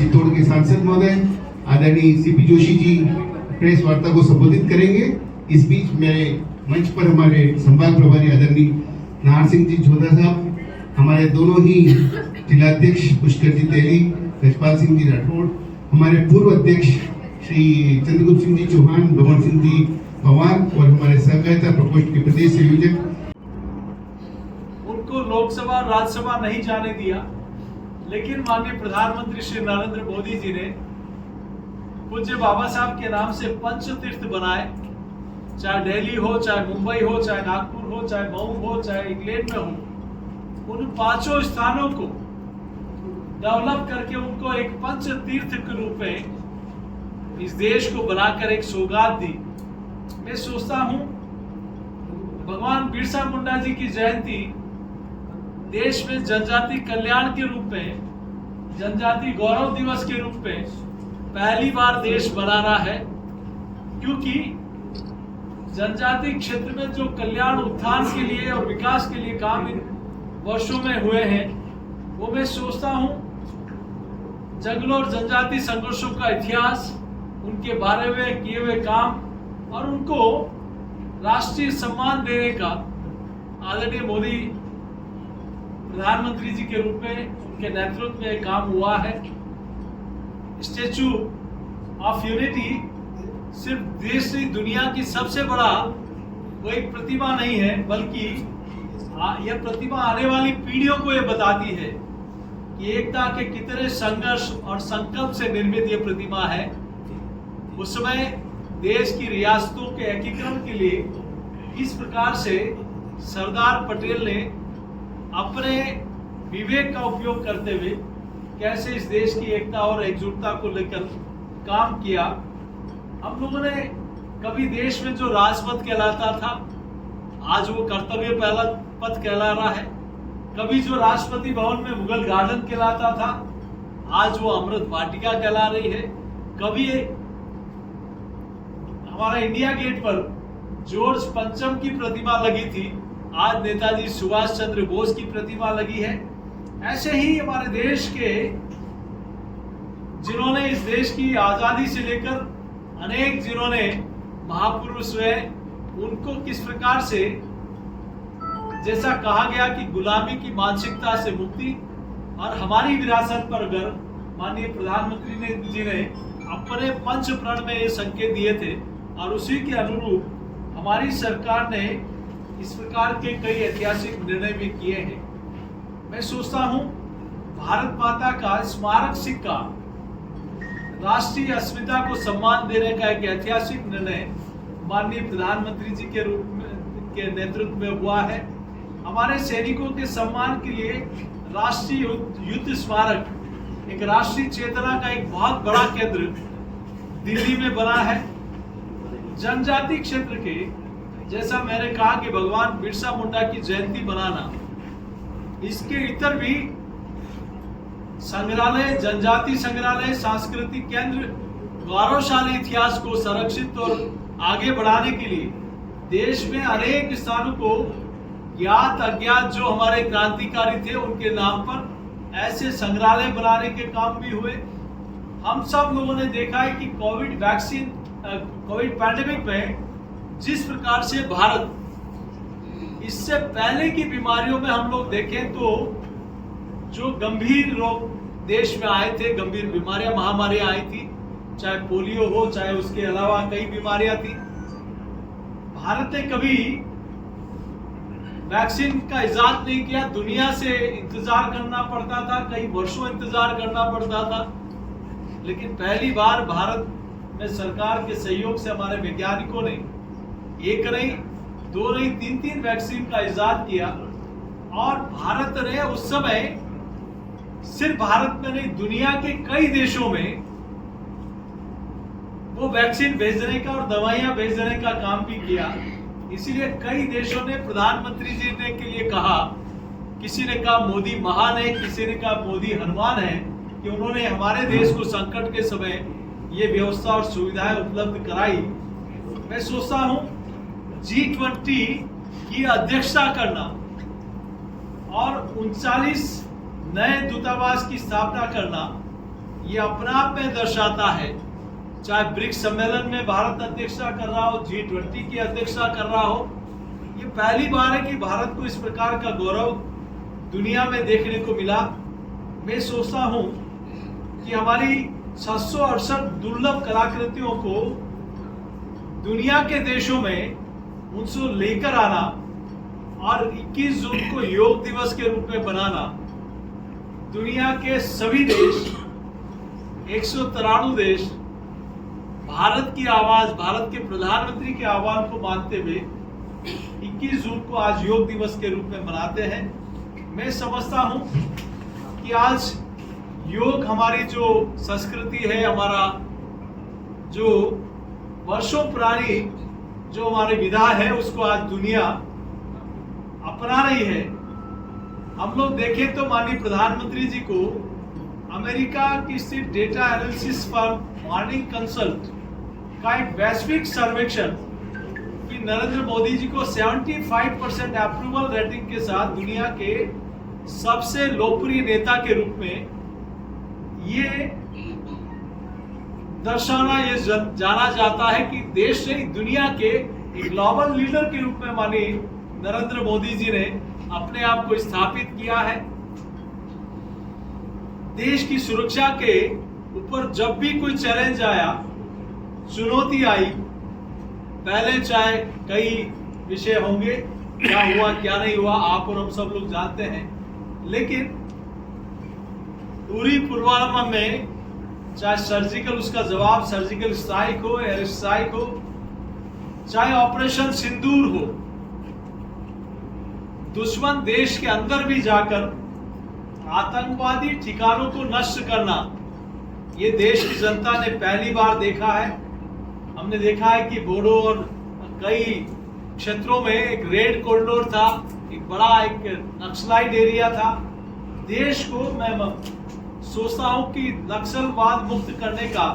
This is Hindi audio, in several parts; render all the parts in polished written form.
चित्तौड़ के सांसद महोदय आदरणीय सीपी जोशी जी प्रेस वार्ता को संबोधित करेंगे। इस बीच में मंच पर हमारे संभाग प्रभारी आदरणीय नाहर सिंह जी झोदा साहब, हमारे दोनों ही जिलाध्यक्ष पुष्कर जी तेली, रजपाल सिंह जी राठौड़, हमारे पूर्व अध्यक्ष श्री चंद्रगुप्त सिंह जी चौहान, भगवान सिंह जी पवार और हमारे सहकारिता प्रकोष्ठ के प्रदेश संयोजक। उनको लोकसभा और राज्यसभा नहीं जाने दिया, लेकिन माननीय प्रधानमंत्री श्री नरेंद्र मोदी जी ने पूज्य बाबा साहब के नाम से पंच तीर्थ बनाए। चाहे दिल्ली हो, चाहे मुंबई हो, चाहे नागपुर हो, चाहे मऊ हो, चाहे इंग्लैंड में हो, उन पांचों स्थानों को डेवलप करके उनको एक पंच तीर्थ के रूप में इस देश को बनाकर एक सौगात दी। मैं सोचता हूं भगवान बिरसा मुंडा जी की जयंती देश में जनजाति कल्याण के रूप में, जनजाति गौरव दिवस के रूप में पहली बार देश मना रहा है, क्योंकि जनजाति क्षेत्र में जो कल्याण उत्थान के लिए और विकास के लिए काम इन वर्षों में हुए हैं, वो मैं सोचता हूं जंगलों और जनजाति संघर्षों का इतिहास, उनके बारे में किए हुए काम और उनको राष्ट्रीय सम्मान देने का आदरणीय मोदी प्रधानमंत्री जी के रूप में उनके नेतृत्व में काम हुआ है। स्टैचू ऑफ यूनिटी सिर्फ देश नहीं, दुनिया की सबसे बड़ा वो एक प्रतिमा नहीं है, बल्कि यह प्रतिमा आने वाली पीढ़ियों को ये बताती है कि एकता के कितने संघर्ष और संकल्प से निर्मित ये प्रतिमा है। उस समय देश की रियासतों के एकीकरण के लिए इस प्रकार से सरदार पटेल ने अपने विवेक का उपयोग करते हुए कैसे इस देश की एकता और एकजुटता को लेकर काम किया। हम लोगों ने कभी देश में जो राजपथ कहलाता था, आज वो कर्तव्य पथ कहला रहा है। कभी जो राष्ट्रपति भवन में मुगल गार्डन कहलाता था, आज वो अमृत वाटिका कहला रही है। कभी हमारा इंडिया गेट पर जॉर्ज पंचम की प्रतिमा लगी थी, आज नेताजी सुभाष चंद्र बोस की प्रतिमा लगी है। ऐसे ही हमारे देश के जिन्होंने इस देश की आजादी से लेकर अनेक जिन्होंने महापुरुष हुए, उनको किस प्रकार से, जैसा कहा गया कि गुलामी की मानसिकता से मुक्ति और हमारी विरासत पर गर्व, माननीय प्रधानमंत्री जी ने अपने पंच प्रण में ये संकेत दिए थे और उसी के अनुरूप हमारी सरकार ने इस प्रकार के कई ऐतिहासिक निर्णय भी किए हैं। मैं सोचता हूं भारत माता का स्मारक सिक्का राष्ट्रीय अस्मिता को सम्मान देने का एक ऐतिहासिक निर्णय माननीय प्रधानमंत्री जी के रूप में के नेतृत्व में हुआ है। हमारे सैनिकों के सम्मान के लिए राष्ट्रीय युद्ध स्मारक एक राष्ट्रीय चेतना का एक बहुत बड़ा केंद्र दिल्ली में बना है। जनजाति क्षेत्र के, जैसा मैंने कहा कि भगवान बिरसा मुंडा की जयंती मनाना, इसके इतर भी संग्रहालय, जनजाति संग्रहालय, सांस्कृतिक केंद्र, गौरवशाली इतिहास को संरक्षित और आगे बढ़ाने के लिए देश में अनेक स्थानों को ज्ञात अज्ञात जो हमारे क्रांतिकारी थे उनके नाम पर ऐसे संग्रहालय बनाने के काम भी हुए। हम सब लोगों ने देखा है कि कोविड पैंडेमिक में जिस प्रकार से भारत इससे पहले की बीमारियों में हम लोग देखें तो जो गंभीर रोग देश में आए थे, गंभीर बीमारियां, महामारियां आई थी, चाहे पोलियो हो, चाहे उसके अलावा कई बीमारियां थी। भारत ने कभी वैक्सीन का इजाद नहीं किया, दुनिया से इंतजार करना पड़ता था, कई वर्षों इंतजार करना पड़ता था, लेकिन पहली बार भारत में सरकार के सहयोग से हमारे वैज्ञानिकों ने एक नहीं, दो नहीं, तीन वैक्सीन का इजाद किया। और भारत ने उस समय सिर्फ भारत में नहीं, दुनिया के कई देशों में वो वैक्सीन भेजने का और दवाइयां भेजने का काम भी किया। इसीलिए कई देशों ने प्रधानमंत्री जी ने के लिए कहा, किसी ने कहा मोदी महान है, किसी ने कहा मोदी हनुमान है, कि उन्होंने हमारे देश को संकट के समय ये व्यवस्था और सुविधाएं उपलब्ध कराई। मैं सोचता हूं G20 की अध्यक्षता करना और 39 नए दूतावास की स्थापना करना, ये अपने आप में दर्शाता है, चाहे ब्रिक्स सम्मेलन में भारत अध्यक्षता कर रहा हो, G20 की अध्यक्षता कर रहा हो, ये पहली बार है कि भारत को इस प्रकार का गौरव दुनिया में देखने को मिला। मैं सोचता हूँ कि हमारी 768 दुर्लभ कलाकृतियों को दुनिया के देशों में उनको लेकर आना और 21 जून को योग दिवस के रूप में बनाना, दुनिया के सभी देश 193 देश भारत की आवाज, भारत के प्रधानमंत्री के आह्वान को मानते हुए 21 जून को आज योग दिवस के रूप में मनाते हैं। मैं समझता हूं कि आज योग हमारी जो संस्कृति है, हमारा जो वर्षों पुरानी जो हमारी विधा है, उसको आज दुनिया अपना रही है। हम लोग देखें तो माननीय प्रधानमंत्री जी को अमेरिका की स्थित data analysis firm morning consult का एक वैश्विक सर्वेक्षण कि नरेंद्र मोदी जी को 75% अप्रूवल रेटिंग के साथ दुनिया के सबसे लोकप्रिय नेता के रूप में ये दर्शाना, ये जाना जाता है कि देश ने दुनिया के एक ग्लोबल लीडर के रूप में माननीय नरेंद्र मोदी जी ने अपने आप को स्थापित किया है। देश की सुरक्षा के ऊपर जब भी कोई चैलेंज आया, चुनौती आई, पहले चाहे कई विषय होंगे, क्या हुआ क्या नहीं हुआ आप और हम सब लोग जानते हैं, लेकिन पूरी पुलवामा में चाहे सर्जिकल उसका जवाब सर्जिकल स्ट्राइक हो, एयर स्ट्राइक हो, चाहे ऑपरेशन सिंदूर हो, दुश्मन देश के अंदर भी जाकर आतंकवादी ठिकानों को नष्ट करना, ये देश की जनता ने पहली बार देखा है। हमने देखा है कि बोडो और कई क्षेत्रों में एक रेड कॉरिडोर था, एक बड़ा एक नक्सलाइट एरिया था। देश को मैं सोचता हूं कि नक्सलवाद मुक्त करने का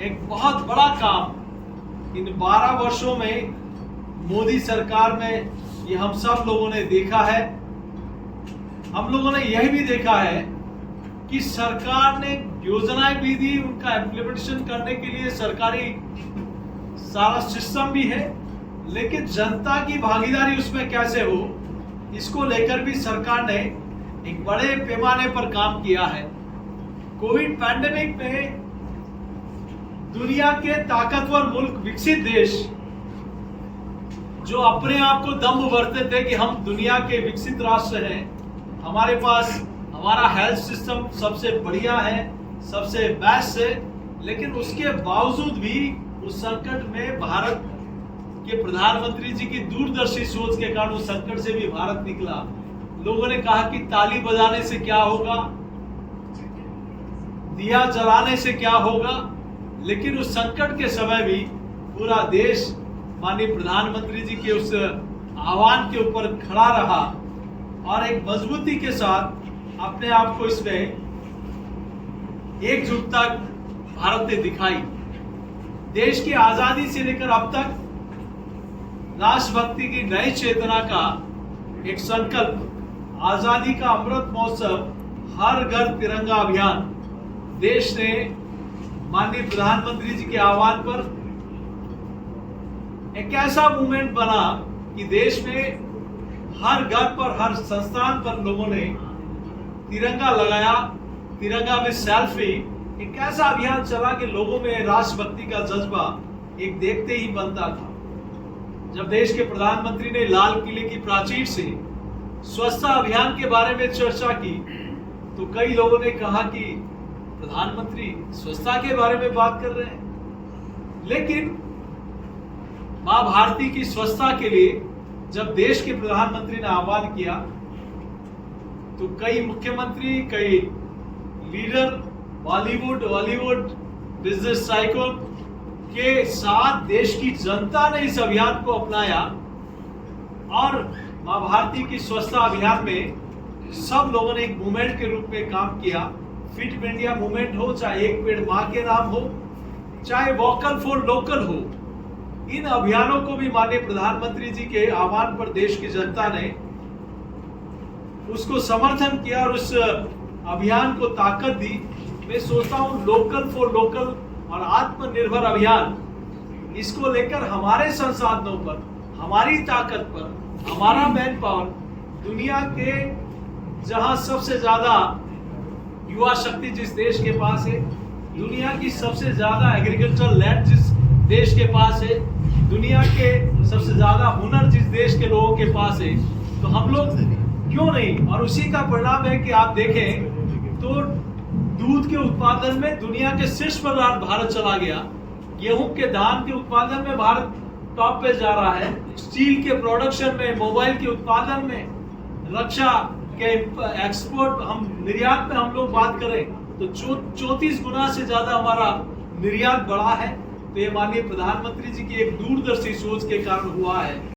एक बहुत बड़ा काम इन 12 वर्षों में मोदी सरकार में ये हम सब लोगों ने देखा है। हम लोगों ने यह भी देखा है कि सरकार ने योजनाएं भी दी, उनका इम्प्लीमेंटेशन करने के लिए सरकारी सारा सिस्टम भी है, लेकिन जनता की भागीदारी उसमें कैसे हो, इसको लेकर भी सरकार ने एक बड़े पैमाने पर काम किया है। कोविड पैंडेमिक में दुनिया के ताकतवर मुल्क, विकसित देश जो अपने आप को दम्भ भरते थे कि हम दुनिया के विकसित राष्ट्र हैं, हमारे पास हमारा हेल्थ सिस्टम सबसे बढ़िया है, सबसे बेस्ट है, लेकिन उसके बावजूद भी उस संकट में भारत के प्रधानमंत्री जी की दूरदर्शी सोच के कारण उस संकट से भी भारत निकला। लोगों ने कहा कि ताली बजाने से क्या होगा, दिया जलाने से क्या होगा, लेकिन उस संकट के समय भी पूरा देश माननीय प्रधानमंत्री जी के उस आह्वान के ऊपर खड़ा रहा और एक मजबूती के साथ अपने आप को इसमें एकजुटता भारत ने दिखाई। देश की आजादी से लेकर अब तक राष्ट्रभक्ति की नई चेतना का एक संकल्प, आजादी का अमृत महोत्सव, हर घर तिरंगा अभियान, देश ने माननीय प्रधानमंत्री जी के आह्वान पर एक ऐसा मूवमेंट बना कि देश में हर घर पर, हर संस्थान पर लोगों ने तिरंगा लगाया, तिरंगा में सेल्फी, एक ऐसा अभियान चला कि लोगों में राष्ट्रभक्ति का जज्बा एक देखते ही बनता था। जब देश के प्रधानमंत्री ने लाल किले की प्राचीर से स्वच्छता अभियान के बारे में चर्चा की तो कई लोगों ने कहा कि प्रधानमंत्री स्वच्छता के बारे में बात कर रहे हैं, लेकिन मां भारती की स्वच्छता के लिए जब देश के प्रधानमंत्री ने आह्वान किया तो कई मुख्यमंत्री, कई लीडर, बॉलीवुड बिजनेस टाइकून के साथ देश की जनता ने इस अभियान को अपनाया और मां भारती की स्वच्छता अभियान में सब लोगों ने एक मूवमेंट के रूप में काम किया। फिट इंडिया मूवमेंट हो, चाहे एक पेड़ मां के नाम हो, चाहे वोकल फॉर लोकल हो, इन अभियानों को भी माननीय प्रधानमंत्री जी के आह्वान पर देश की जनता ने उसको समर्थन किया और उस अभियान को ताकत दी मैं सोचता हूँ लोकल फॉर लोकल और आत्मनिर्भर अभियान, इसको लेकर हमारे संसाधनों पर, हमारी ताकत पर, हमारा मैन पावर, दुनिया के जहां सबसे ज्यादा युवा शक्ति जिस देश के पास है, दुनिया की सबसे ज्यादा एग्रीकल्चर लैंड जिस देश के पास है, दुनिया के सबसे ज्यादा हुनर जिस देश के लोगों के पास है, तो हम लोग क्यों नहीं। और उसी का परिणाम है कि आप देखें तो दूध के उत्पादन में दुनिया के शीर्ष पर भारत चला गया, गेहूं के धान के उत्पादन में भारत टॉप पे जा रहा है, स्टील के प्रोडक्शन में, मोबाइल के उत्पादन में, रक्षा के एक्सपोर्ट, हम निर्यात में हम लोग बात करें तो 34 गुना से ज्यादा हमारा निर्यात बढ़ा है। तो ये माननीय प्रधानमंत्री जी की एक दूरदर्शी सोच के कारण हुआ है।